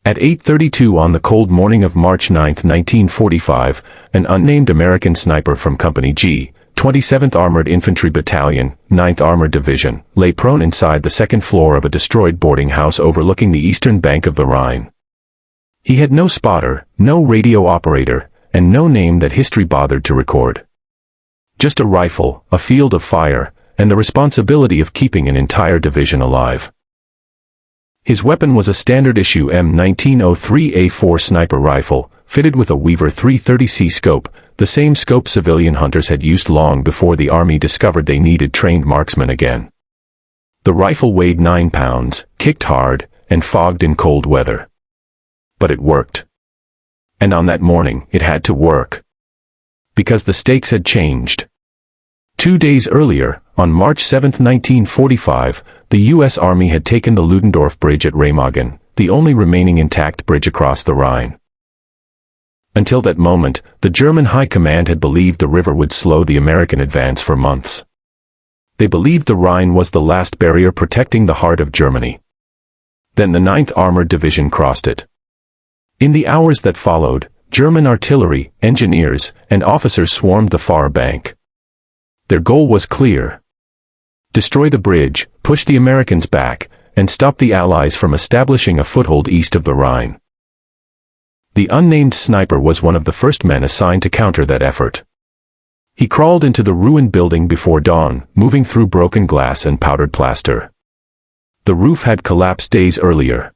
At 8:32 on the cold morning of March 9, 1945, an unnamed American sniper from Company G, 27th Armored Infantry Battalion, 9th Armored Division, lay prone inside the second floor of a destroyed boarding house overlooking the eastern bank of the Rhine. He had no spotter, no radio operator, and no name that history bothered to record. Just a rifle, a field of fire, and the responsibility of keeping an entire division alive. His weapon was a standard-issue M1903A4 sniper rifle, fitted with a Weaver 330C scope, the same scope civilian hunters had used long before the Army discovered they needed trained marksmen again. The rifle weighed 9 pounds, kicked hard, and fogged in cold weather. But it worked. And on that morning, it had to work. Because the stakes had changed. 2 days earlier, on March 7, 1945, the U.S. Army had taken the Ludendorff Bridge at Remagen, the only remaining intact bridge across the Rhine. Until that moment, the German High Command had believed the river would slow the American advance for months. They believed the Rhine was the last barrier protecting the heart of Germany. Then the 9th Armored Division crossed it. In the hours that followed, German artillery, engineers, and officers swarmed the far bank. Their goal was clear. Destroy the bridge, push the Americans back, and stop the Allies from establishing a foothold east of the Rhine. The unnamed sniper was one of the first men assigned to counter that effort. He crawled into the ruined building before dawn, moving through broken glass and powdered plaster. The roof had collapsed days earlier.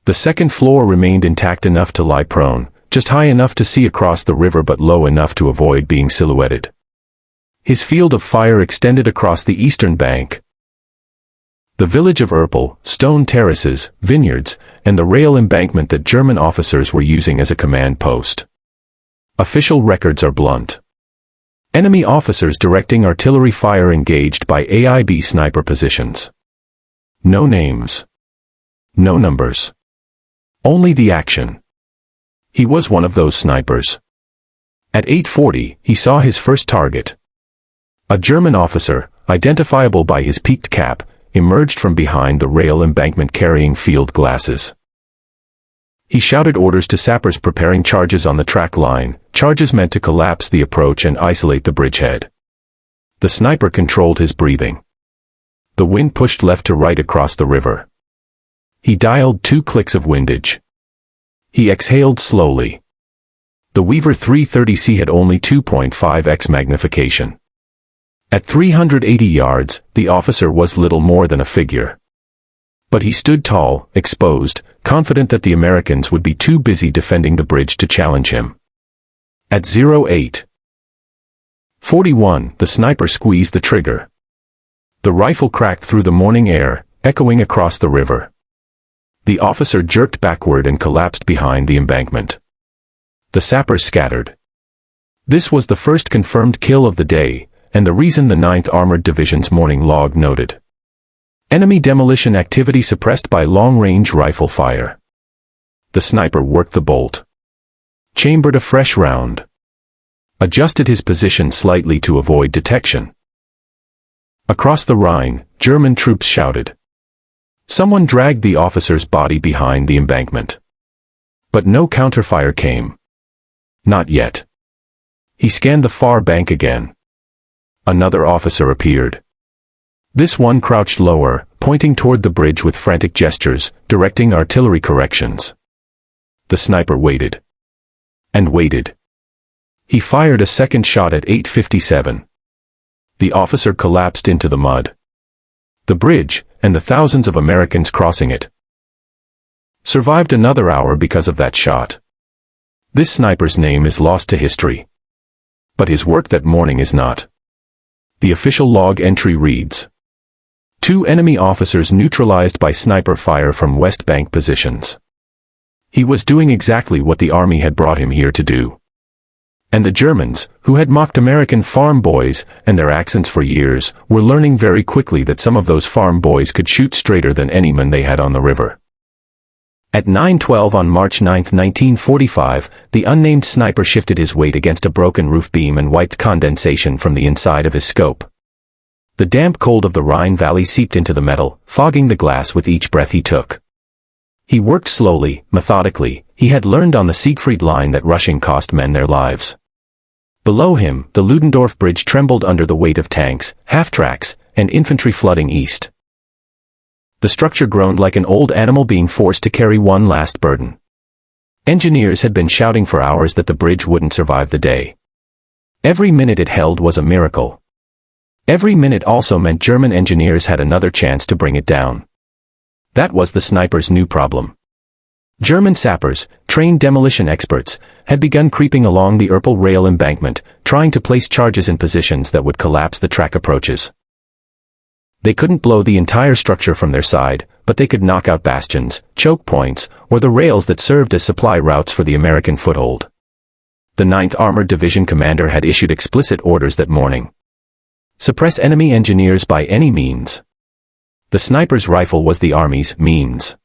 The second floor remained intact enough to lie prone, just high enough to see across the river but low enough to avoid being silhouetted. His field of fire extended across the eastern bank. The village of Erpel, stone terraces, vineyards, and the rail embankment that German officers were using as a command post. Official records are blunt. Enemy officers directing artillery fire engaged by AIB sniper positions. No names. No numbers. Only the action. He was one of those snipers. At 8:40, he saw his first target. A German officer, identifiable by his peaked cap, emerged from behind the rail embankment carrying field glasses. He shouted orders to sappers preparing charges on the track line, charges meant to collapse the approach and isolate the bridgehead. The sniper controlled his breathing. The wind pushed left to right across the river. He dialed 2 clicks of windage. He exhaled slowly. The Weaver 330C had only 2.5x magnification. At 380 yards, the officer was little more than a figure. But he stood tall, exposed, confident that the Americans would be too busy defending the bridge to challenge him. At 08:41, the sniper squeezed the trigger. The rifle cracked through the morning air, echoing across the river. The officer jerked backward and collapsed behind the embankment. The sappers scattered. This was the first confirmed kill of the day, and the reason the 9th Armored Division's morning log noted. Enemy demolition activity suppressed by long-range rifle fire. The sniper worked the bolt. Chambered a fresh round. Adjusted his position slightly to avoid detection. Across the Rhine, German troops shouted. Someone dragged the officer's body behind the embankment. But no counterfire came. Not yet. He scanned the far bank again. Another officer appeared. This one crouched lower, pointing toward the bridge with frantic gestures, directing artillery corrections. The sniper waited. And waited. He fired a second shot at 8:57. The officer collapsed into the mud. The bridge, and the thousands of Americans crossing it, survived another hour because of that shot. This sniper's name is lost to history. But his work that morning is not. The official log entry reads: 2 enemy officers neutralized by sniper fire from West Bank positions. He was doing exactly what the Army had brought him here to do. And the Germans, who had mocked American farm boys and their accents for years, were learning very quickly that some of those farm boys could shoot straighter than any men they had on the river. At 9:12 on March 9, 1945, the unnamed sniper shifted his weight against a broken roof beam and wiped condensation from the inside of his scope. The damp cold of the Rhine Valley seeped into the metal, fogging the glass with each breath he took. He worked slowly, methodically. He had learned on the Siegfried Line that rushing cost men their lives. Below him, the Ludendorff Bridge trembled under the weight of tanks, half-tracks, and infantry flooding east. The structure groaned like an old animal being forced to carry one last burden. Engineers had been shouting for hours that the bridge wouldn't survive the day. Every minute it held was a miracle. Every minute also meant German engineers had another chance to bring it down. That was the snipers' new problem. German sappers, trained demolition experts, had begun creeping along the Erpel rail embankment, trying to place charges in positions that would collapse the track approaches. They couldn't blow the entire structure from their side, but they could knock out bastions, choke points, or the rails that served as supply routes for the American foothold. The 9th Armored Division commander had issued explicit orders that morning. Suppress enemy engineers by any means. The sniper's rifle was the Army's means.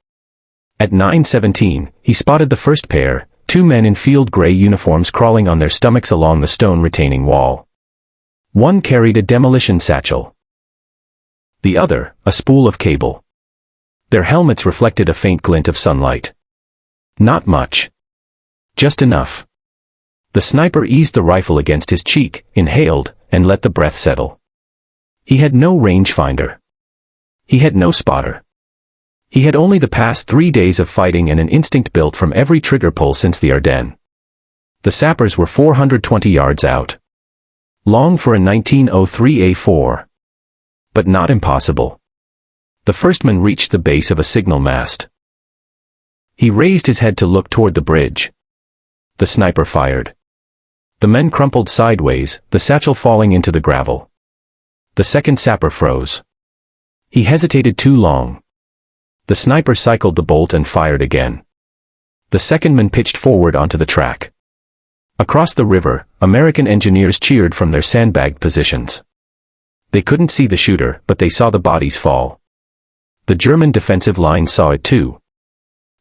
At 9:17, he spotted the first pair, 2 men in field gray uniforms crawling on their stomachs along the stone retaining wall. One carried a demolition satchel. The other, a spool of cable. Their helmets reflected a faint glint of sunlight. Not much. Just enough. The sniper eased the rifle against his cheek, inhaled, and let the breath settle. He had no rangefinder. He had no spotter. He had only the past 3 days of fighting and an instinct built from every trigger pull since the Ardennes. The sappers were 420 yards out. Long for a 1903 A4. But not impossible. The first man reached the base of a signal mast. He raised his head to look toward the bridge. The sniper fired. The men crumpled sideways, the satchel falling into the gravel. The second sapper froze. He hesitated too long. The sniper cycled the bolt and fired again. The second man pitched forward onto the track. Across the river, American engineers cheered from their sandbagged positions. They couldn't see the shooter, but they saw the bodies fall. The German defensive line saw it too.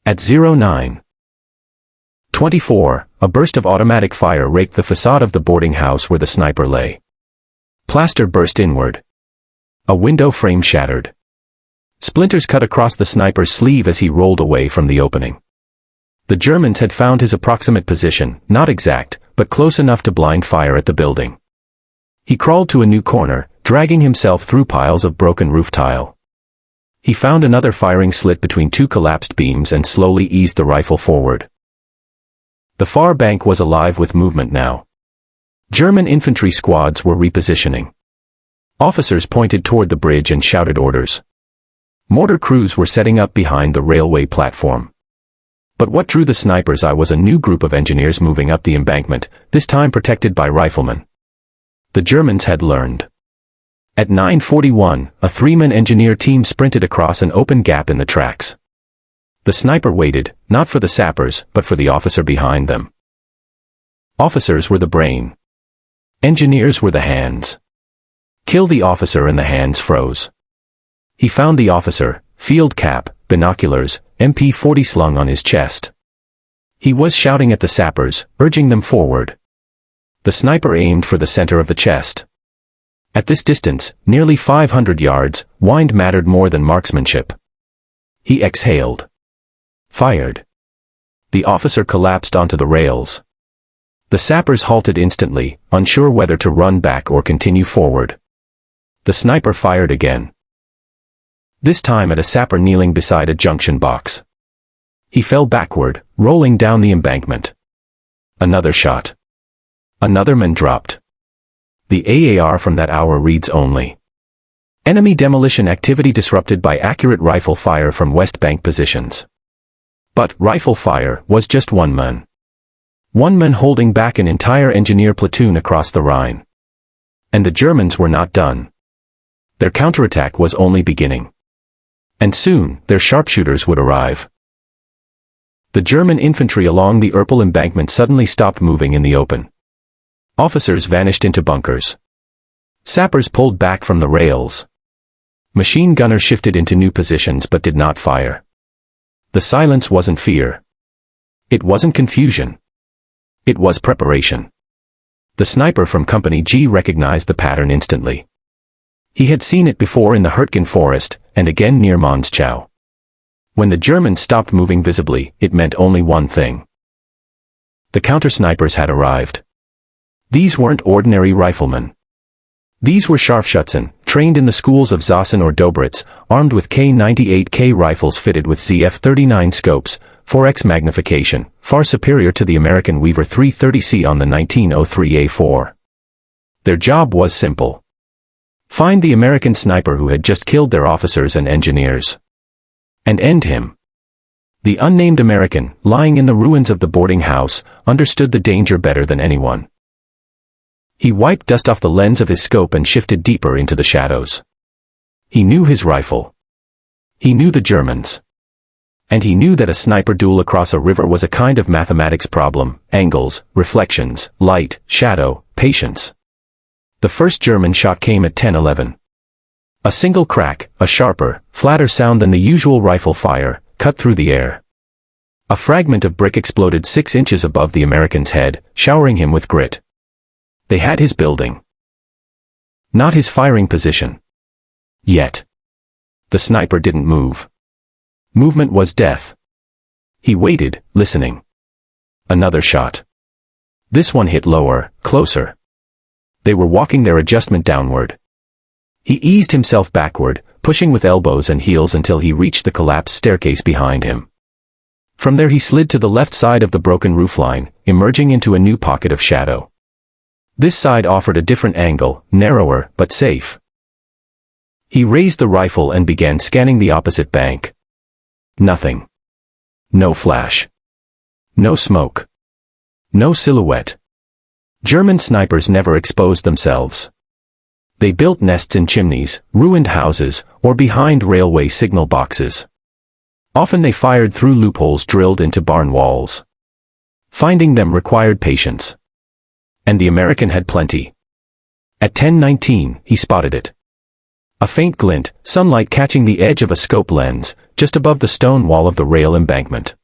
At 09:24, a burst of automatic fire raked the facade of the boarding house where the sniper lay. Plaster burst inward. A window frame shattered. Splinters cut across the sniper's sleeve as he rolled away from the opening. The Germans had found his approximate position, not exact, but close enough to blind fire at the building. He crawled to a new corner, dragging himself through piles of broken roof tile. He found another firing slit between 2 collapsed beams and slowly eased the rifle forward. The far bank was alive with movement now. German infantry squads were repositioning. Officers pointed toward the bridge and shouted orders. Mortar crews were setting up behind the railway platform. But what drew the sniper's eye was a new group of engineers moving up the embankment, this time protected by riflemen. The Germans had learned. At 9:41, a 3-man engineer team sprinted across an open gap in the tracks. The sniper waited, not for the sappers, but for the officer behind them. Officers were the brain. Engineers were the hands. Kill the officer and the hands froze. He found the officer, field cap, binoculars, MP40 slung on his chest. He was shouting at the sappers, urging them forward. The sniper aimed for the center of the chest. At this distance, nearly 500 yards, wind mattered more than marksmanship. He exhaled. Fired. The officer collapsed onto the rails. The sappers halted instantly, unsure whether to run back or continue forward. The sniper fired again. This time at a sapper kneeling beside a junction box. He fell backward, rolling down the embankment. Another shot. Another man dropped. The AAR from that hour reads only. Enemy demolition activity disrupted by accurate rifle fire from West Bank positions. But rifle fire was just one man. One man holding back an entire engineer platoon across the Rhine. And the Germans were not done. Their counterattack was only beginning. And soon, their sharpshooters would arrive. The German infantry along the Erpel embankment suddenly stopped moving in the open. Officers vanished into bunkers. Sappers pulled back from the rails. Machine gunners shifted into new positions but did not fire. The silence wasn't fear. It wasn't confusion. It was preparation. The sniper from Company G recognized the pattern instantly. He had seen it before in the Hurtgen forest, and again near Monschau. When the Germans stopped moving visibly, it meant only one thing. The counter-snipers had arrived. These weren't ordinary riflemen. These were Scharfschützen, trained in the schools of Zossen or Dobritz, armed with K98K rifles fitted with ZF-39 scopes, 4x magnification, far superior to the American Weaver 330C on the 1903A4. Their job was simple. Find the American sniper who had just killed their officers and engineers. And end him. The unnamed American, lying in the ruins of the boarding house, understood the danger better than anyone. He wiped dust off the lens of his scope and shifted deeper into the shadows. He knew his rifle. He knew the Germans. And he knew that a sniper duel across a river was a kind of mathematics problem: angles, reflections, light, shadow, patience. The first German shot came at 10:11. A single crack, a sharper, flatter sound than the usual rifle fire, cut through the air. A fragment of brick exploded 6 inches above the American's head, showering him with grit. They had his building. Not his firing position. Yet. The sniper didn't move. Movement was death. He waited, listening. Another shot. This one hit lower, closer. They were walking their adjustment downward. He eased himself backward, pushing with elbows and heels until he reached the collapsed staircase behind him. From there he slid to the left side of the broken roofline, emerging into a new pocket of shadow. This side offered a different angle, narrower, but safe. He raised the rifle and began scanning the opposite bank. Nothing. No flash. No smoke. No silhouette. German snipers never exposed themselves. They built nests in chimneys, ruined houses, or behind railway signal boxes. Often they fired through loopholes drilled into barn walls. Finding them required patience. And the American had plenty. At 10:19, he spotted it. A faint glint, sunlight catching the edge of a scope lens, just above the stone wall of the rail embankment.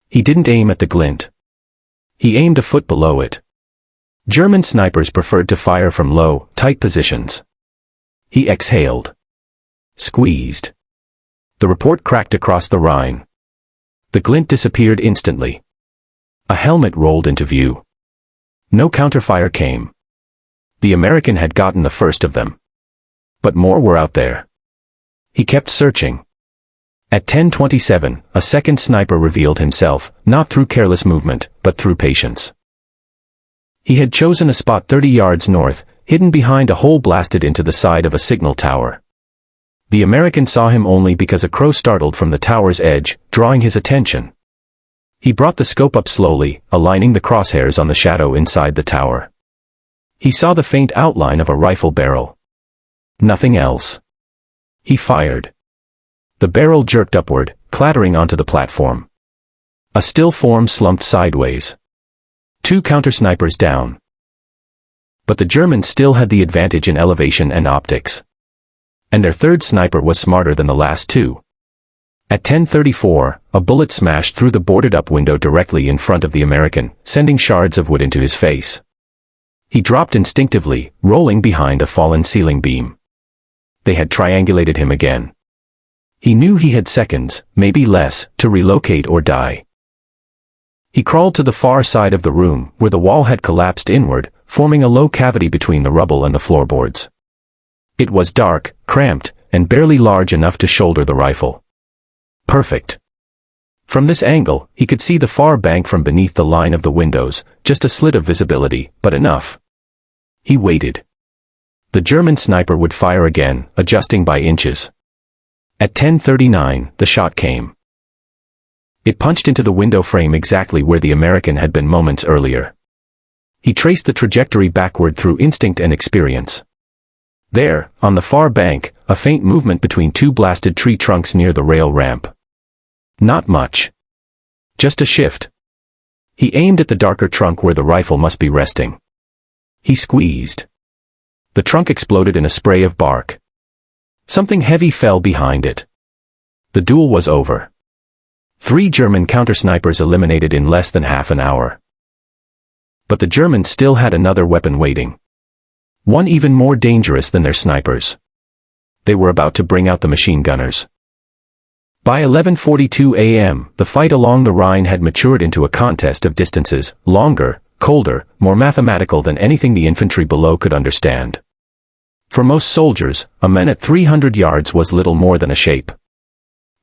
He didn't aim at the glint. He aimed a foot below it. German snipers preferred to fire from low, tight positions. He exhaled. Squeezed. The report cracked across the Rhine. The glint disappeared instantly. A helmet rolled into view. No counterfire came. The American had gotten the first of them. But more were out there. He kept searching. At 10:27, a second sniper revealed himself, not through careless movement, but through patience. He had chosen a spot 30 yards north, hidden behind a hole blasted into the side of a signal tower. The American saw him only because a crow startled from the tower's edge, drawing his attention. He brought the scope up slowly, aligning the crosshairs on the shadow inside the tower. He saw the faint outline of a rifle barrel. Nothing else. He fired. The barrel jerked upward, clattering onto the platform. A still form slumped sideways. 2 counter-snipers down. But the Germans still had the advantage in elevation and optics. And their third sniper was smarter than the last 2. At 10:34, a bullet smashed through the boarded-up window directly in front of the American, sending shards of wood into his face. He dropped instinctively, rolling behind a fallen ceiling beam. They had triangulated him again. He knew he had seconds, maybe less, to relocate or die. He crawled to the far side of the room, where the wall had collapsed inward, forming a low cavity between the rubble and the floorboards. It was dark, cramped, and barely large enough to shoulder the rifle. Perfect. From this angle, he could see the far bank from beneath the line of the windows, just a slit of visibility, but enough. He waited. The German sniper would fire again, adjusting by inches. At 10:39, the shot came. It punched into the window frame exactly where the American had been moments earlier. He traced the trajectory backward through instinct and experience. There, on the far bank, a faint movement between 2 blasted tree trunks near the rail ramp. Not much. Just a shift. He aimed at the darker trunk where the rifle must be resting. He squeezed. The trunk exploded in a spray of bark. Something heavy fell behind it. The duel was over. 3 German counter-snipers eliminated in less than half an hour. But the Germans still had another weapon waiting. One even more dangerous than their snipers. They were about to bring out the machine gunners. By 11:42 a.m., the fight along the Rhine had matured into a contest of distances, longer, colder, more mathematical than anything the infantry below could understand. For most soldiers, a man at 300 yards was little more than a shape.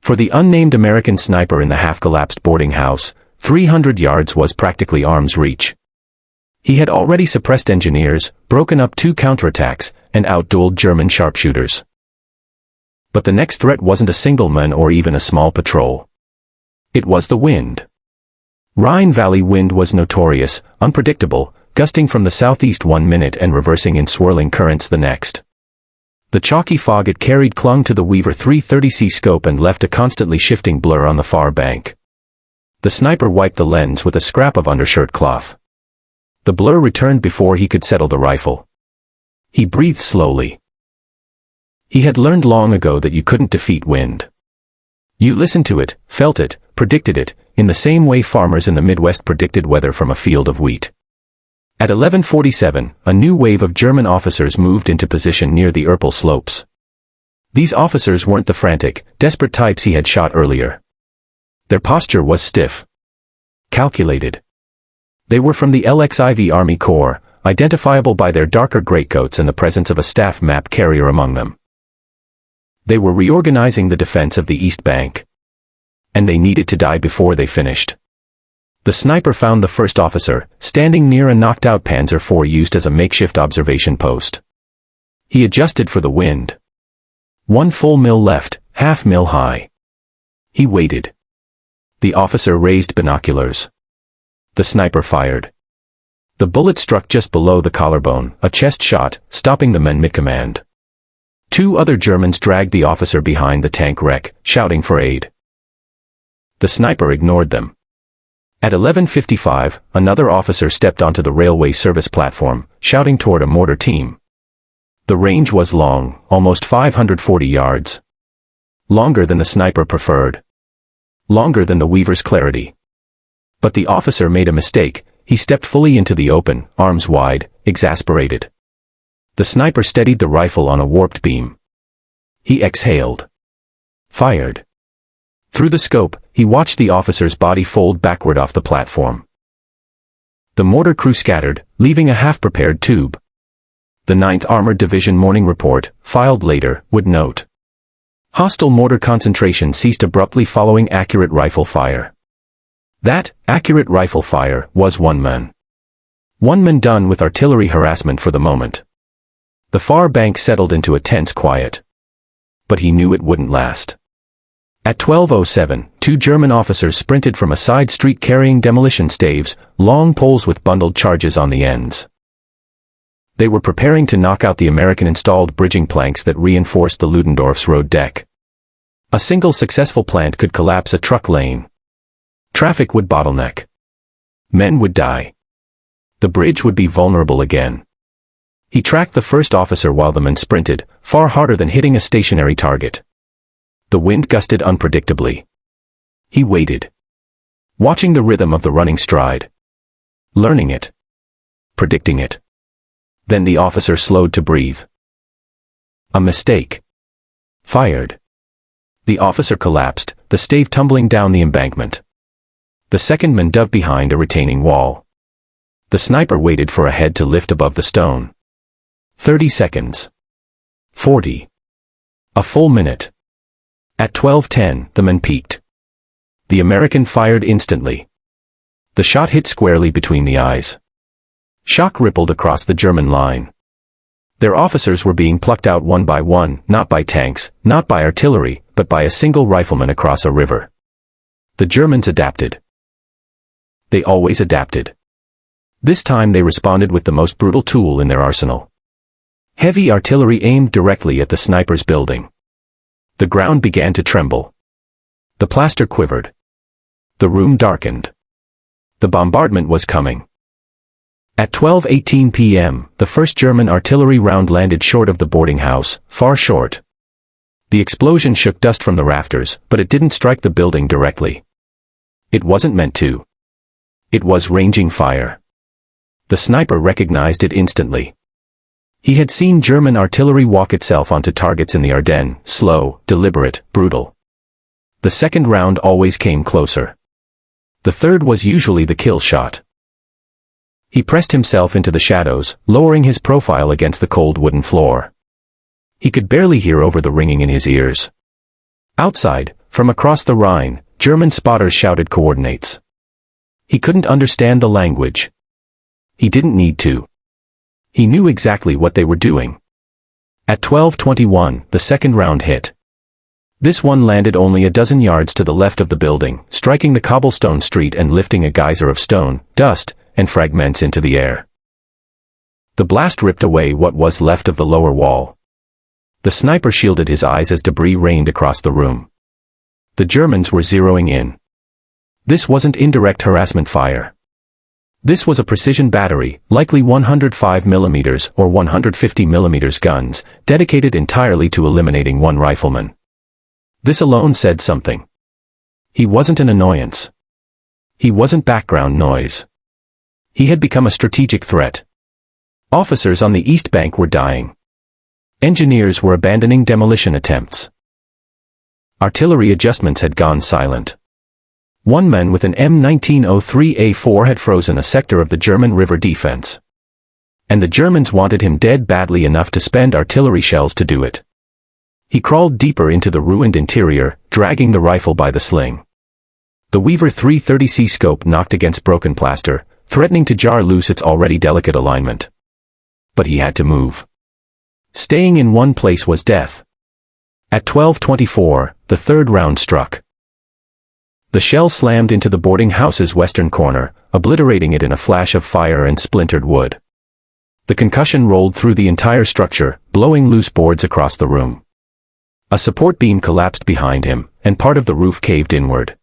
For the unnamed American sniper in the half-collapsed boarding house, 300 yards was practically arm's reach. He had already suppressed engineers, broken up 2 counterattacks, and outdueled German sharpshooters. But the next threat wasn't a single man or even a small patrol. It was the wind. Rhine Valley wind was notorious, unpredictable, gusting from the southeast 1 minute and reversing in swirling currents the next. The chalky fog it carried clung to the Weaver 330C scope and left a constantly shifting blur on the far bank. The sniper wiped the lens with a scrap of undershirt cloth. The blur returned before he could settle the rifle. He breathed slowly. He had learned long ago that you couldn't defeat wind. You listened to it, felt it, predicted it, in the same way farmers in the Midwest predicted weather from a field of wheat. At 11:47, a new wave of German officers moved into position near the Erpel slopes. These officers weren't the frantic, desperate types he had shot earlier. Their posture was stiff, calculated. They were from the LXIV Army Corps, identifiable by their darker greatcoats and the presence of a staff map carrier among them. They were reorganizing the defense of the East Bank. And they needed to die before they finished. The sniper found the first officer, standing near a knocked-out Panzer IV used as a makeshift observation post. He adjusted for the wind. 1 full mil left, half mil high. He waited. The officer raised binoculars. The sniper fired. The bullet struck just below the collarbone, a chest shot, stopping the men mid-command. 2 other Germans dragged the officer behind the tank wreck, shouting for aid. The sniper ignored them. At 11:55, another officer stepped onto the railway service platform, shouting toward a mortar team. The range was long, almost 540 yards. Longer than the sniper preferred. Longer than the Weaver's clarity. But the officer made a mistake. He stepped fully into the open, arms wide, exasperated. The sniper steadied the rifle on a warped beam. He exhaled. Fired. Through the scope, he watched the officer's body fold backward off the platform. The mortar crew scattered, leaving a half-prepared tube. The 9th Armored Division morning report, filed later, would note. Hostile mortar concentration ceased abruptly following accurate rifle fire. That, accurate rifle fire, was 1 man. 1 man done with artillery harassment for the moment. The far bank settled into a tense quiet. But he knew it wouldn't last. At 12:07, 2 German officers sprinted from a side street carrying demolition staves, long poles with bundled charges on the ends. They were preparing to knock out the American-installed bridging planks that reinforced the Ludendorff's road deck. A single successful plant could collapse a truck lane. Traffic would bottleneck. Men would die. The bridge would be vulnerable again. He tracked the first officer while the men sprinted, far harder than hitting a stationary target. The wind gusted unpredictably. He waited. Watching the rhythm of the running stride. Learning it. Predicting it. Then the officer slowed to breathe. A mistake. Fired. The officer collapsed, the stave tumbling down the embankment. The second man dove behind a retaining wall. The sniper waited for a head to lift above the stone. 30 seconds. 40. A full minute. At 12:10, the man peaked. The American fired instantly. The shot hit squarely between the eyes. Shock rippled across the German line. Their officers were being plucked out one by one, not by tanks, not by artillery, but by a single rifleman across a river. The Germans adapted. They always adapted. This time they responded with the most brutal tool in their arsenal. Heavy artillery aimed directly at the sniper's building. The ground began to tremble. The plaster quivered. The room darkened. The bombardment was coming. At 12:18 p.m., the first German artillery round landed short of the boarding house, far short. The explosion shook dust from the rafters, but it didn't strike the building directly. It wasn't meant to. It was ranging fire. The sniper recognized it instantly. He had seen German artillery walk itself onto targets in the Ardennes, slow, deliberate, brutal. The second round always came closer. The third was usually the kill shot. He pressed himself into the shadows, lowering his profile against the cold wooden floor. He could barely hear over the ringing in his ears. Outside, from across the Rhine, German spotters shouted coordinates. He couldn't understand the language. He didn't need to. He knew exactly what they were doing. At 12:21, the second round hit. This one landed only a dozen yards to the left of the building, striking the cobblestone street and lifting a geyser of stone, dust, and fragments into the air. The blast ripped away what was left of the lower wall. The sniper shielded his eyes as debris rained across the room. The Germans were zeroing in. This wasn't indirect harassment fire. This was a precision battery, likely 105mm or 150mm guns, dedicated entirely to eliminating one rifleman. This alone said something. He wasn't an annoyance. He wasn't background noise. He had become a strategic threat. Officers on the East Bank were dying. Engineers were abandoning demolition attempts. Artillery adjustments had gone silent. One man with an M1903A4 had frozen a sector of the German river defense. And the Germans wanted him dead badly enough to spend artillery shells to do it. He crawled deeper into the ruined interior, dragging the rifle by the sling. The Weaver 330C scope knocked against broken plaster, threatening to jar loose its already delicate alignment. But he had to move. Staying in one place was death. At 12:24, the third round struck. The shell slammed into the boarding house's western corner, obliterating it in a flash of fire and splintered wood. The concussion rolled through the entire structure, blowing loose boards across the room. A support beam collapsed behind him, and part of the roof caved inward.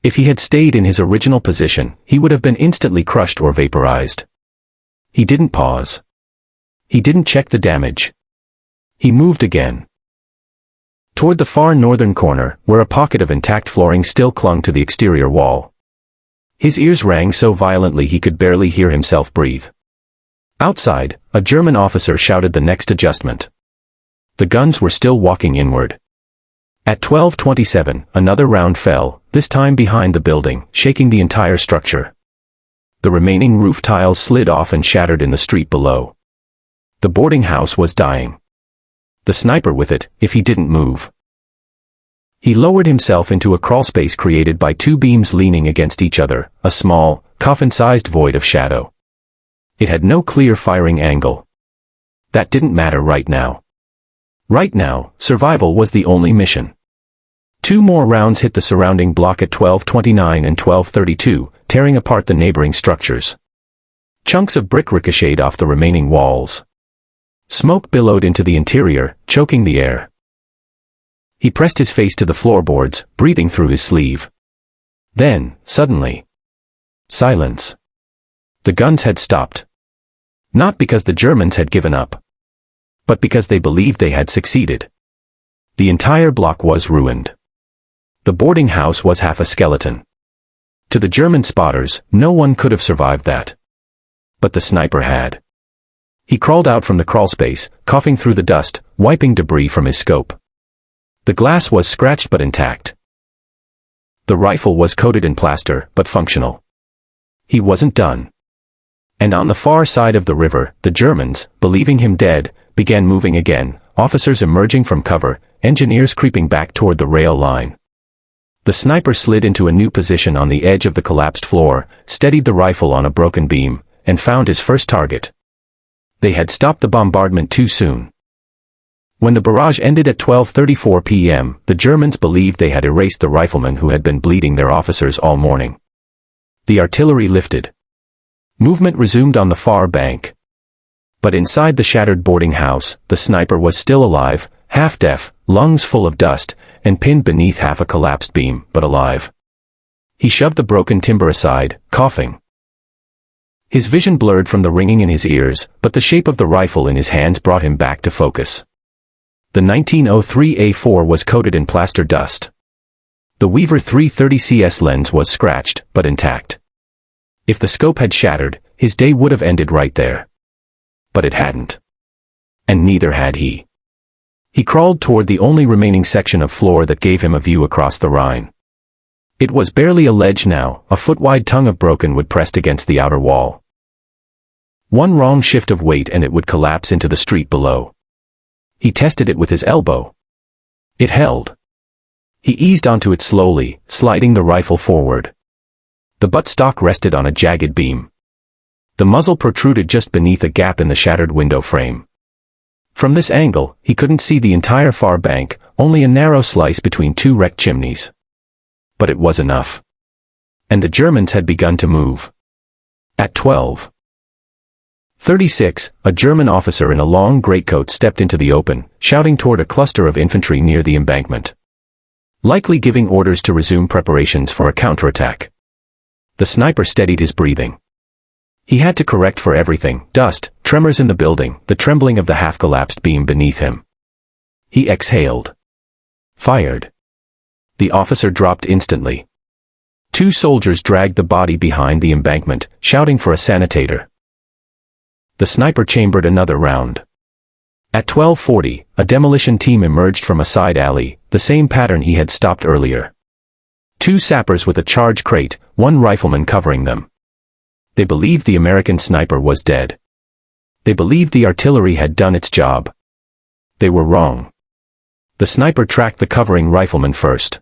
If he had stayed in his original position, he would have been instantly crushed or vaporized. He didn't pause. He didn't check the damage. He moved again. Toward the far northern corner, where a pocket of intact flooring still clung to the exterior wall. His ears rang so violently he could barely hear himself breathe. Outside, a German officer shouted the next adjustment. The guns were still walking inward. At 12:27, another round fell, this time behind the building, shaking the entire structure. The remaining roof tiles slid off and shattered in the street below. The boarding house was dying. The sniper with it, if he didn't move. He lowered himself into a crawlspace created by two beams leaning against each other, a small, coffin-sized void of shadow. It had no clear firing angle. That didn't matter right now. Right now, survival was the only mission. Two more rounds hit the surrounding block at 12:29 and 12:32, tearing apart the neighboring structures. Chunks of brick ricocheted off the remaining walls. Smoke billowed into the interior, choking the air. He pressed his face to the floorboards, breathing through his sleeve. Then, suddenly, silence. The guns had stopped. Not because the Germans had given up, but because they believed they had succeeded. The entire block was ruined. The boarding house was half a skeleton. To the German spotters, no one could have survived that. But the sniper had. He crawled out from the crawlspace, coughing through the dust, wiping debris from his scope. The glass was scratched but intact. The rifle was coated in plaster, but functional. He wasn't done. And on the far side of the river, the Germans, believing him dead, began moving again, officers emerging from cover, engineers creeping back toward the rail line. The sniper slid into a new position on the edge of the collapsed floor, steadied the rifle on a broken beam, and found his first target. They had stopped the bombardment too soon. When the barrage ended at 12:34 p.m., the Germans believed they had erased the riflemen who had been bleeding their officers all morning. The artillery lifted. Movement resumed on the far bank. But inside the shattered boarding house, the sniper was still alive, half-deaf, lungs full of dust, and pinned beneath half a collapsed beam, but alive. He shoved the broken timber aside, coughing. His vision blurred from the ringing in his ears, but the shape of the rifle in his hands brought him back to focus. The 1903A4 was coated in plaster dust. The Weaver 330CS lens was scratched, but intact. If the scope had shattered, his day would have ended right there. But it hadn't. And neither had he. He crawled toward the only remaining section of floor that gave him a view across the Rhine. It was barely a ledge now, a foot-wide tongue of broken wood pressed against the outer wall. One wrong shift of weight and it would collapse into the street below. He tested it with his elbow. It held. He eased onto it slowly, sliding the rifle forward. The buttstock rested on a jagged beam. The muzzle protruded just beneath a gap in the shattered window frame. From this angle, he couldn't see the entire far bank, only a narrow slice between two wrecked chimneys. But it was enough. And the Germans had begun to move. At 12:36, a German officer in a long greatcoat stepped into the open, shouting toward a cluster of infantry near the embankment. Likely giving orders to resume preparations for a counterattack. The sniper steadied his breathing. He had to correct for everything: dust, tremors in the building, the trembling of the half-collapsed beam beneath him. He exhaled. Fired. The officer dropped instantly. Two soldiers dragged the body behind the embankment, shouting for a sanitator. The sniper chambered another round. At 12:40, a demolition team emerged from a side alley, the same pattern he had stopped earlier. Two sappers with a charge crate, one rifleman covering them. They believed the American sniper was dead. They believed the artillery had done its job. They were wrong. The sniper tracked the covering rifleman first.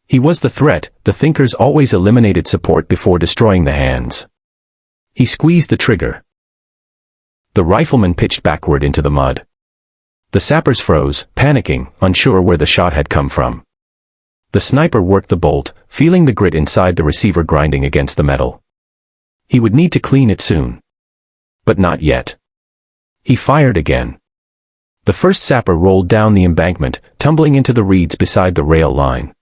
He was the threat. The thinkers always eliminated support before destroying the hands. He squeezed the trigger. The rifleman pitched backward into the mud. The sappers froze, panicking, unsure where the shot had come from. The sniper worked the bolt, feeling the grit inside the receiver grinding against the metal. He would need to clean it soon. But not yet. He fired again. The first sapper rolled down the embankment, tumbling into the reeds beside the rail line.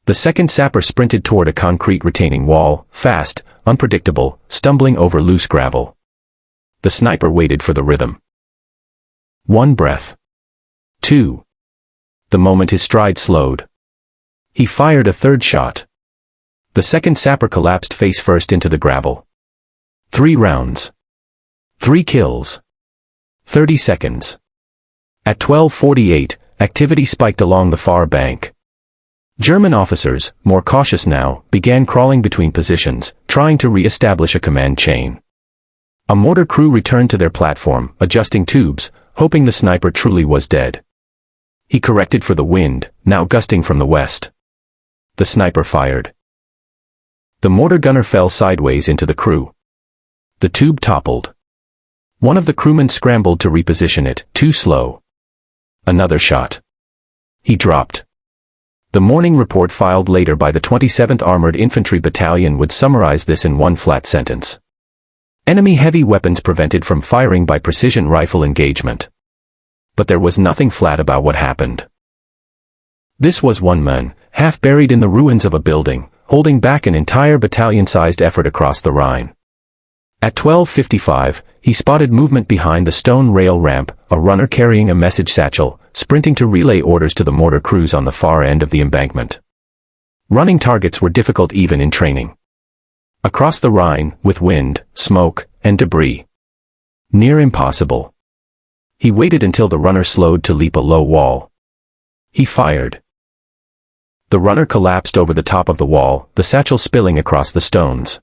The second sapper sprinted toward a concrete retaining wall, fast, unpredictable, stumbling over loose gravel. The sniper waited for the rhythm. One breath. Two. The moment his stride slowed. He fired a third shot. The second sapper collapsed face first into the gravel. 3 rounds. 3 kills. 30 seconds. At 12:48, activity spiked along the far bank. German officers, more cautious now, began crawling between positions, trying to re-establish a command chain. A mortar crew returned to their platform, adjusting tubes, hoping the sniper truly was dead. He corrected for the wind, now gusting from the west. The sniper fired. The mortar gunner fell sideways into the crew. The tube toppled. One of the crewmen scrambled to reposition it, too slow. Another shot. He dropped. The morning report filed later by the 27th Armored Infantry Battalion would summarize this in one flat sentence. Enemy heavy weapons prevented from firing by precision rifle engagement. But there was nothing flat about what happened. This was one man, half buried in the ruins of a building, holding back an entire battalion-sized effort across the Rhine. At 12:55, he spotted movement behind the stone rail ramp, a runner carrying a message satchel, sprinting to relay orders to the mortar crews on the far end of the embankment. Running targets were difficult even in training. Across the Rhine, with wind, smoke, and debris. Near impossible. He waited until the runner slowed to leap a low wall. He fired. The runner collapsed over the top of the wall, the satchel spilling across the stones.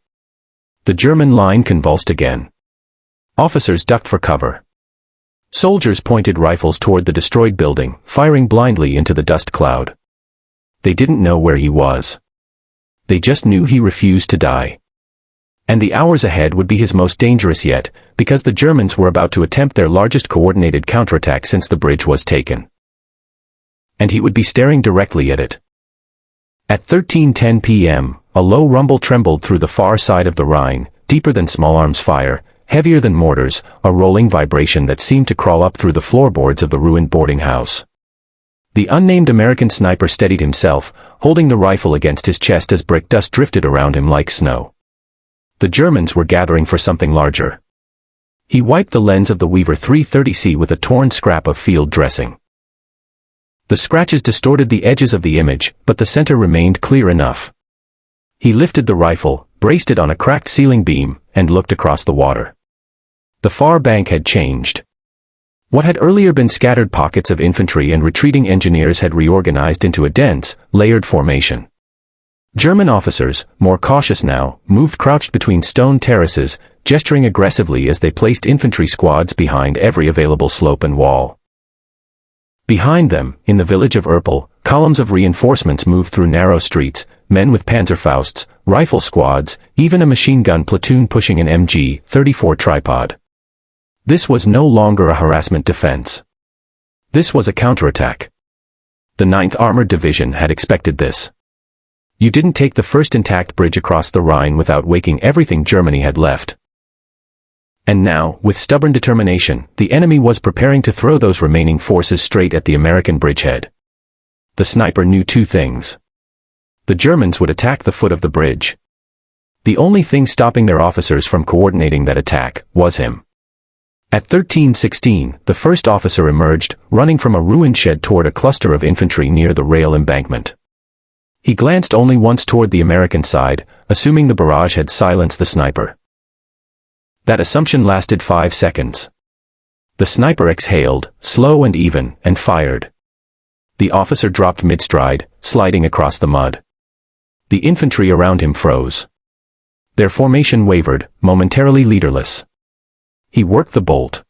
The German line convulsed again. Officers ducked for cover. Soldiers pointed rifles toward the destroyed building, firing blindly into the dust cloud. They didn't know where he was. They just knew he refused to die. And the hours ahead would be his most dangerous yet, because the Germans were about to attempt their largest coordinated counterattack since the bridge was taken. And he would be staring directly at it. At 13:10 p.m., a low rumble trembled through the far side of the Rhine, deeper than small arms fire, heavier than mortars, a rolling vibration that seemed to crawl up through the floorboards of the ruined boarding house. The unnamed American sniper steadied himself, holding the rifle against his chest as brick dust drifted around him like snow. The Germans were gathering for something larger. He wiped the lens of the Weaver 330C with a torn scrap of field dressing. The scratches distorted the edges of the image, but the center remained clear enough. He lifted the rifle, braced it on a cracked ceiling beam, and looked across the water. The far bank had changed. What had earlier been scattered pockets of infantry and retreating engineers had reorganized into a dense, layered formation. German officers, more cautious now, moved crouched between stone terraces, gesturing aggressively as they placed infantry squads behind every available slope and wall. Behind them, in the village of Erpel, columns of reinforcements moved through narrow streets, men with Panzerfausts, rifle squads, even a machine gun platoon pushing an MG-34 tripod. This was no longer a harassment defense. This was a counterattack. The 9th Armored Division had expected this. You didn't take the first intact bridge across the Rhine without waking everything Germany had left. And now, with stubborn determination, the enemy was preparing to throw those remaining forces straight at the American bridgehead. The sniper knew two things. The Germans would attack the foot of the bridge. The only thing stopping their officers from coordinating that attack was him. At 13:16, the first officer emerged, running from a ruined shed toward a cluster of infantry near the rail embankment. He glanced only once toward the American side, assuming the barrage had silenced the sniper. That assumption lasted 5 seconds. The sniper exhaled, slow and even, and fired. The officer dropped mid-stride, sliding across the mud. The infantry around him froze. Their formation wavered, momentarily leaderless. He worked the bolt.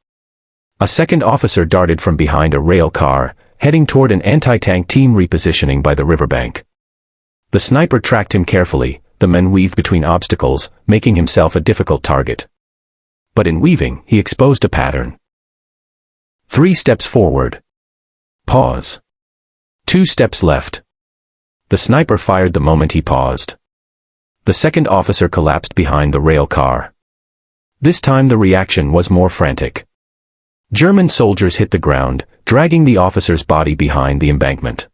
A second officer darted from behind a rail car, heading toward an anti-tank team repositioning by the riverbank. The sniper tracked him carefully, the man weaved between obstacles, making himself a difficult target. But in weaving, he exposed a pattern. 3 steps forward. Pause. 2 steps left. The sniper fired the moment he paused. The second officer collapsed behind the rail car. This time the reaction was more frantic. German soldiers hit the ground, dragging the officer's body behind the embankment.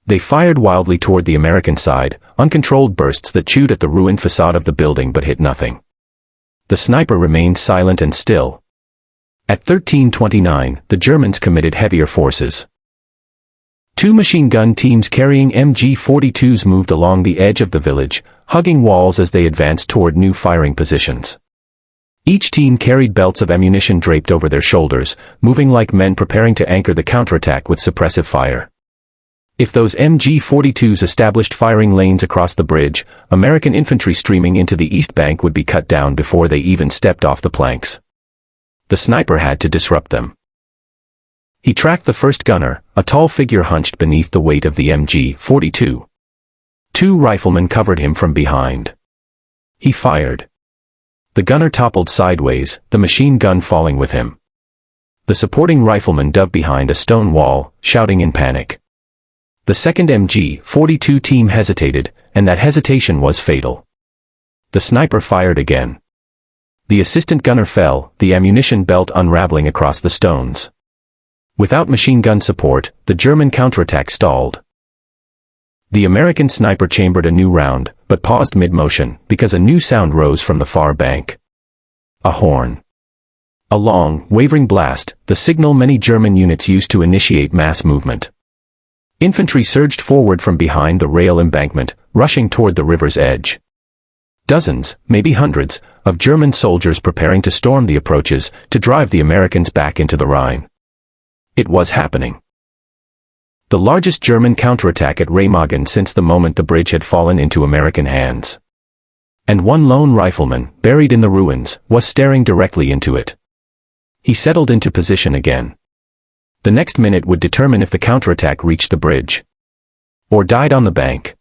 They fired wildly toward the American side, uncontrolled bursts that chewed at the ruined facade of the building but hit nothing. The sniper remained silent and still. At 13:29, the Germans committed heavier forces. 2 machine gun teams carrying MG-42s moved along the edge of the village, hugging walls as they advanced toward new firing positions. Each team carried belts of ammunition draped over their shoulders, moving like men preparing to anchor the counterattack with suppressive fire. If those MG-42s established firing lanes across the bridge, American infantry streaming into the east bank would be cut down before they even stepped off the planks. The sniper had to disrupt them. He tracked the first gunner, a tall figure hunched beneath the weight of the MG-42. 2 riflemen covered him from behind. He fired. The gunner toppled sideways, the machine gun falling with him. The supporting rifleman dove behind a stone wall, shouting in panic. The second MG-42 team hesitated, and that hesitation was fatal. The sniper fired again. The assistant gunner fell, the ammunition belt unraveling across the stones. Without machine gun support, the German counterattack stalled. The American sniper chambered a new round, but paused mid-motion, because a new sound rose from the far bank. A horn. A long, wavering blast, the signal many German units used to initiate mass movement. Infantry surged forward from behind the rail embankment, rushing toward the river's edge. Dozens, maybe hundreds, of German soldiers preparing to storm the approaches, to drive the Americans back into the Rhine. It was happening. The largest German counterattack at Remagen since the moment the bridge had fallen into American hands. And one lone rifleman, buried in the ruins, was staring directly into it. He settled into position again. The next minute would determine if the counterattack reached the bridge. Or died on the bank.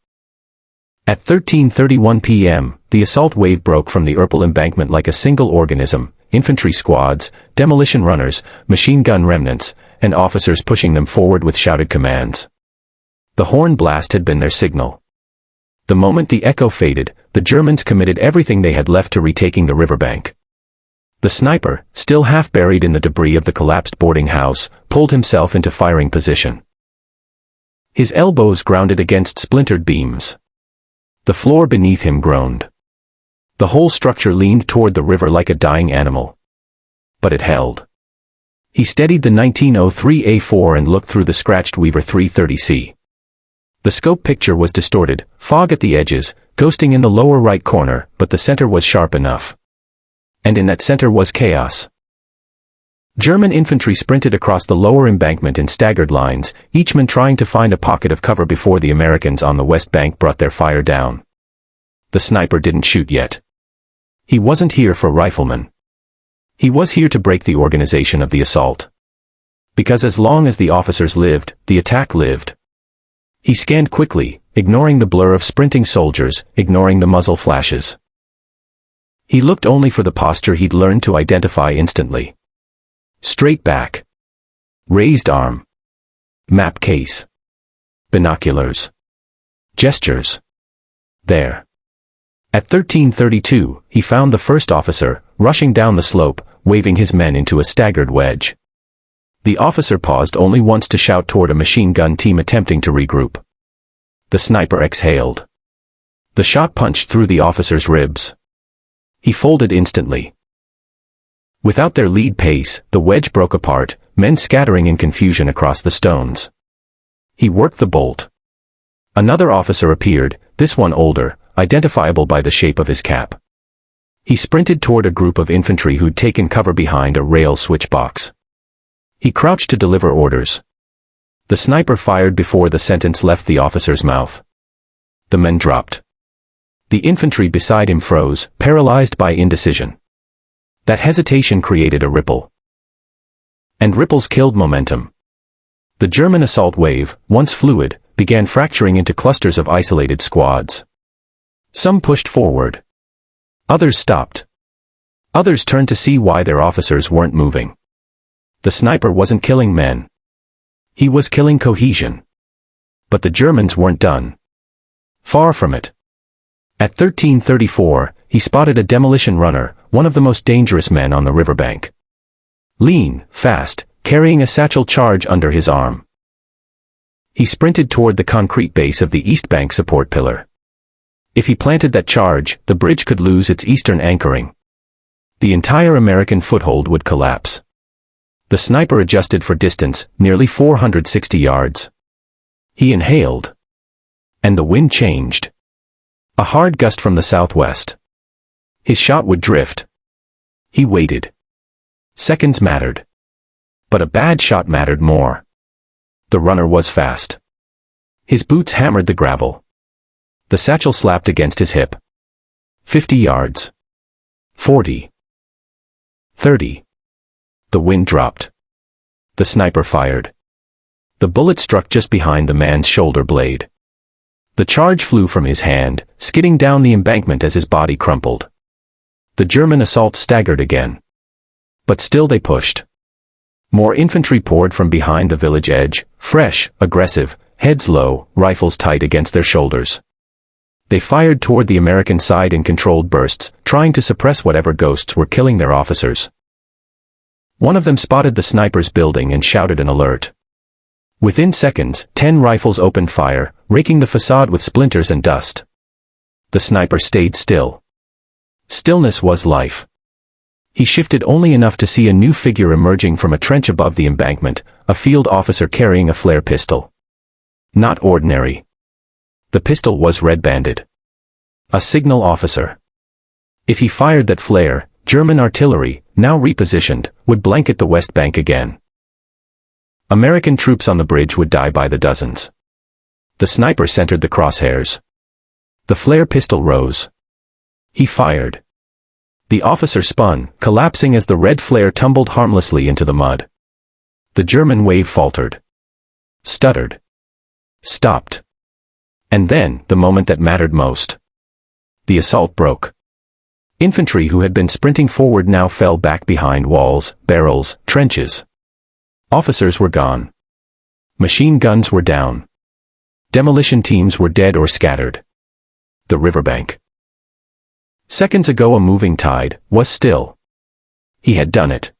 At 13:31 p.m., the assault wave broke from the Erpel embankment like a single organism, infantry squads, demolition runners, machine gun remnants, and officers pushing them forward with shouted commands. The horn blast had been their signal. The moment the echo faded, the Germans committed everything they had left to retaking the riverbank. The sniper, still half buried in the debris of the collapsed boarding house, pulled himself into firing position. His elbows grounded against splintered beams. The floor beneath him groaned. The whole structure leaned toward the river like a dying animal. But it held. He steadied the 1903 A4 and looked through the scratched Weaver 330C. The scope picture was distorted, fog at the edges, ghosting in the lower right corner, but the center was sharp enough. And in that center was chaos. German infantry sprinted across the lower embankment in staggered lines, each man trying to find a pocket of cover before the Americans on the west bank brought their fire down. The sniper didn't shoot yet. He wasn't here for riflemen. He was here to break the organization of the assault. Because as long as the officers lived, the attack lived. He scanned quickly, ignoring the blur of sprinting soldiers, ignoring the muzzle flashes. He looked only for the posture he'd learned to identify instantly. Straight back. Raised arm. Map case. Binoculars. Gestures. There. At 13:32, he found the first officer, rushing down the slope, waving his men into a staggered wedge. The officer paused only once to shout toward a machine gun team attempting to regroup. The sniper exhaled. The shot punched through the officer's ribs. He folded instantly. Without their lead pace, the wedge broke apart, men scattering in confusion across the stones. He worked the bolt. Another officer appeared, this one older, identifiable by the shape of his cap. He sprinted toward a group of infantry who'd taken cover behind a rail switchbox. He crouched to deliver orders. The sniper fired before the sentence left the officer's mouth. The men dropped. The infantry beside him froze, paralyzed by indecision. That hesitation created a ripple. And ripples killed momentum. The German assault wave, once fluid, began fracturing into clusters of isolated squads. Some pushed forward. Others stopped. Others turned to see why their officers weren't moving. The sniper wasn't killing men. He was killing cohesion. But the Germans weren't done. Far from it. At 13:34, he spotted a demolition runner, one of the most dangerous men on the riverbank. Lean, fast, carrying a satchel charge under his arm. He sprinted toward the concrete base of the east bank support pillar. If he planted that charge, the bridge could lose its eastern anchoring. The entire American foothold would collapse. The sniper adjusted for distance, nearly 460 yards. He inhaled. And the wind changed. A hard gust from the southwest. His shot would drift. He waited. Seconds mattered. But a bad shot mattered more. The runner was fast. His boots hammered the gravel. The satchel slapped against his hip. 50 yards. 40. 30. The wind dropped. The sniper fired. The bullet struck just behind the man's shoulder blade. The charge flew from his hand, skidding down the embankment as his body crumpled. The German assault staggered again. But still they pushed. More infantry poured from behind the village edge, fresh, aggressive, heads low, rifles tight against their shoulders. They fired toward the American side in controlled bursts, trying to suppress whatever ghosts were killing their officers. One of them spotted the sniper's building and shouted an alert. Within seconds, 10 rifles opened fire, raking the facade with splinters and dust. The sniper stayed still. Stillness was life. He shifted only enough to see a new figure emerging from a trench above the embankment, a field officer carrying a flare pistol. Not ordinary. The pistol was red-banded. A signal officer. If he fired that flare, German artillery, now repositioned, would blanket the West Bank again. American troops on the bridge would die by the dozens. The sniper centered the crosshairs. The flare pistol rose. He fired. The officer spun, collapsing as the red flare tumbled harmlessly into the mud. The German wave faltered. Stuttered. Stopped. And then, the moment that mattered most. The assault broke. Infantry who had been sprinting forward now fell back behind walls, barrels, trenches. Officers were gone. Machine guns were down. Demolition teams were dead or scattered. The riverbank. Seconds ago a moving tide, was still. He had done it.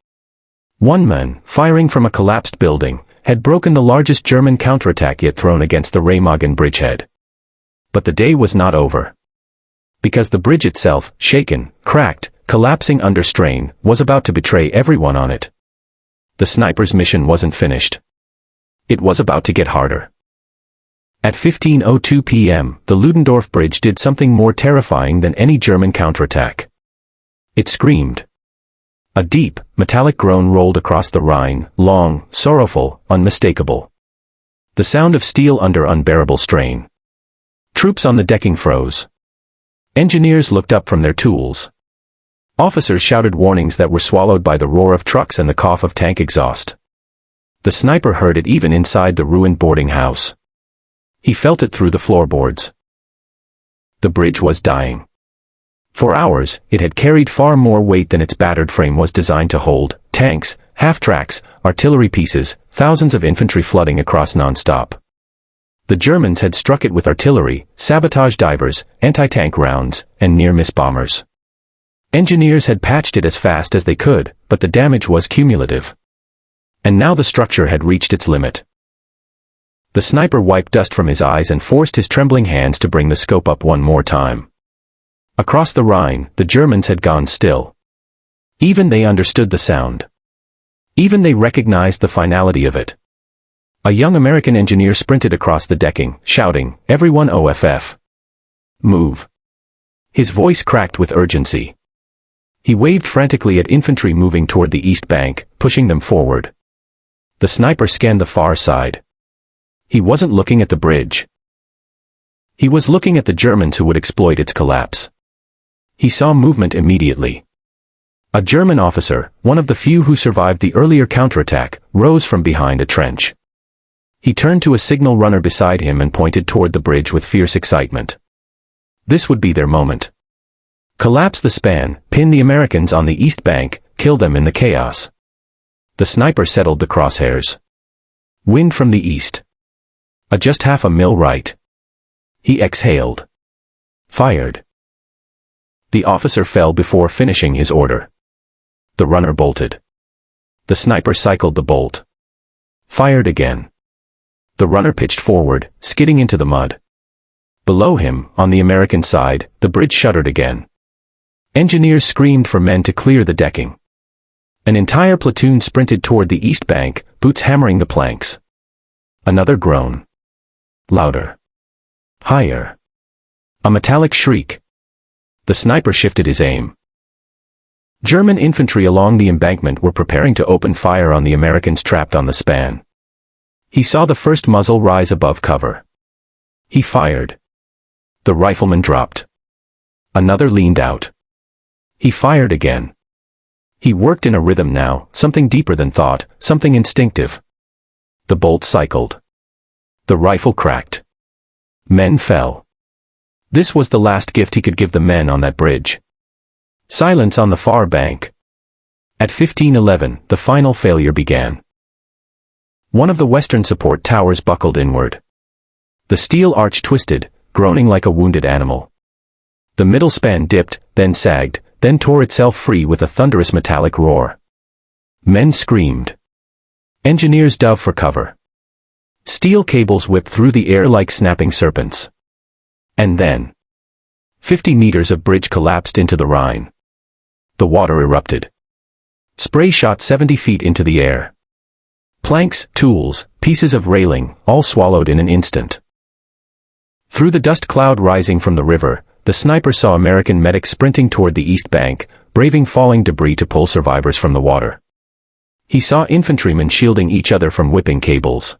One man, firing from a collapsed building, had broken the largest German counterattack yet thrown against the Rhine bridgehead. But the day was not over. Because the bridge itself, shaken, cracked, collapsing under strain, was about to betray everyone on it. The sniper's mission wasn't finished. It was about to get harder. At 15:02 p.m., the Ludendorff Bridge did something more terrifying than any German counterattack. It screamed. A deep, metallic groan rolled across the Rhine, long, sorrowful, unmistakable. The sound of steel under unbearable strain. Troops on the decking froze. Engineers looked up from their tools. Officers shouted warnings that were swallowed by the roar of trucks and the cough of tank exhaust. The sniper heard it even inside the ruined boarding house. He felt it through the floorboards. The bridge was dying. For hours, it had carried far more weight than its battered frame was designed to hold: tanks, half-tracks, artillery pieces, thousands of infantry flooding across non-stop. The Germans had struck it with artillery, sabotage divers, anti-tank rounds, and near-miss bombers. Engineers had patched it as fast as they could, but the damage was cumulative. And now the structure had reached its limit. The sniper wiped dust from his eyes and forced his trembling hands to bring the scope up one more time. Across the Rhine, the Germans had gone still. Even they understood the sound. Even they recognized the finality of it. A young American engineer sprinted across the decking, shouting, "Everyone OFF! Move!" His voice cracked with urgency. He waved frantically at infantry moving toward the east bank, pushing them forward. The sniper scanned the far side. He wasn't looking at the bridge. He was looking at the Germans who would exploit its collapse. He saw movement immediately. A German officer, one of the few who survived the earlier counterattack, rose from behind a trench. He turned to a signal runner beside him and pointed toward the bridge with fierce excitement. This would be their moment. Collapse the span, pin the Americans on the east bank, kill them in the chaos. The sniper settled the crosshairs. Wind from the east. Just half a mil right. He exhaled. Fired. The officer fell before finishing his order. The runner bolted. The sniper cycled the bolt. Fired again. The runner pitched forward, skidding into the mud. Below him, on the American side, the bridge shuddered again. Engineers screamed for men to clear the decking. An entire platoon sprinted toward the east bank, boots hammering the planks. Another groan. Louder. Higher. A metallic shriek. The sniper shifted his aim. German infantry along the embankment were preparing to open fire on the Americans trapped on the span. He saw the first muzzle rise above cover. He fired. The rifleman dropped. Another leaned out. He fired again. He worked in a rhythm now, something deeper than thought, something instinctive. The bolt cycled. The rifle cracked. Men fell. This was the last gift he could give the men on that bridge. Silence on the far bank. At 15:11, the final failure began. One of the western support towers buckled inward. The steel arch twisted, groaning like a wounded animal. The middle span dipped, then sagged, then tore itself free with a thunderous metallic roar. Men screamed. Engineers dove for cover. Steel cables whipped through the air like snapping serpents. And then 50 meters of bridge collapsed into the Rhine. The water erupted. Spray shot 70 feet into the air. Planks, tools, pieces of railing, all swallowed in an instant. Through the dust cloud rising from the river, the sniper saw American medics sprinting toward the east bank, braving falling debris to pull survivors from the water. He saw infantrymen shielding each other from whipping cables.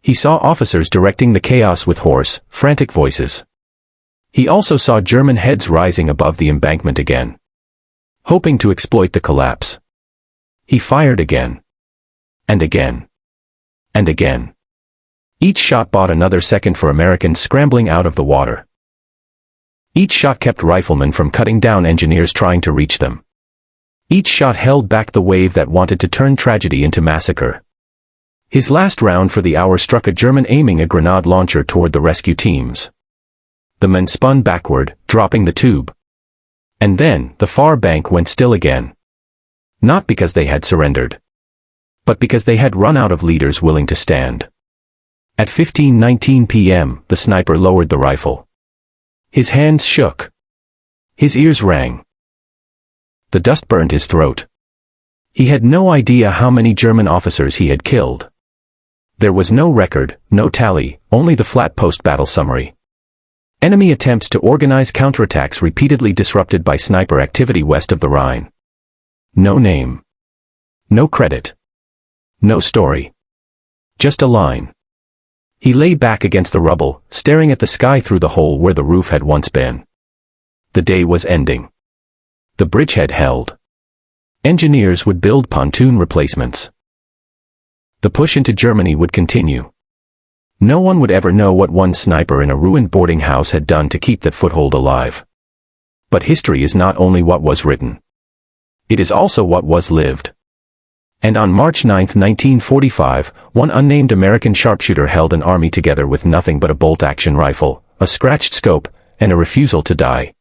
He saw officers directing the chaos with hoarse, frantic voices. He also saw German heads rising above the embankment again, hoping to exploit the collapse. He fired again. And again. And again. Each shot bought another second for Americans scrambling out of the water. Each shot kept riflemen from cutting down engineers trying to reach them. Each shot held back the wave that wanted to turn tragedy into massacre. His last round for the hour struck a German aiming a grenade launcher toward the rescue teams. The men spun backward, dropping the tube. And then, the far bank went still again. Not because they had surrendered, but because they had run out of leaders willing to stand. At 15:19 p.m., the sniper lowered the rifle. His hands shook. His ears rang. The dust burned his throat. He had no idea how many German officers he had killed. There was no record, no tally, only the flat post-battle summary. Enemy attempts to organize counterattacks repeatedly disrupted by sniper activity west of the Rhine. No name. No credit. No story. Just a line. He lay back against the rubble, staring at the sky through the hole where the roof had once been. The day was ending. The bridgehead held. Engineers would build pontoon replacements. The push into Germany would continue. No one would ever know what one sniper in a ruined boarding house had done to keep that foothold alive. But history is not only what was written. It is also what was lived. And on March 9, 1945, one unnamed American sharpshooter held an army together with nothing but a bolt-action rifle, a scratched scope, and a refusal to die.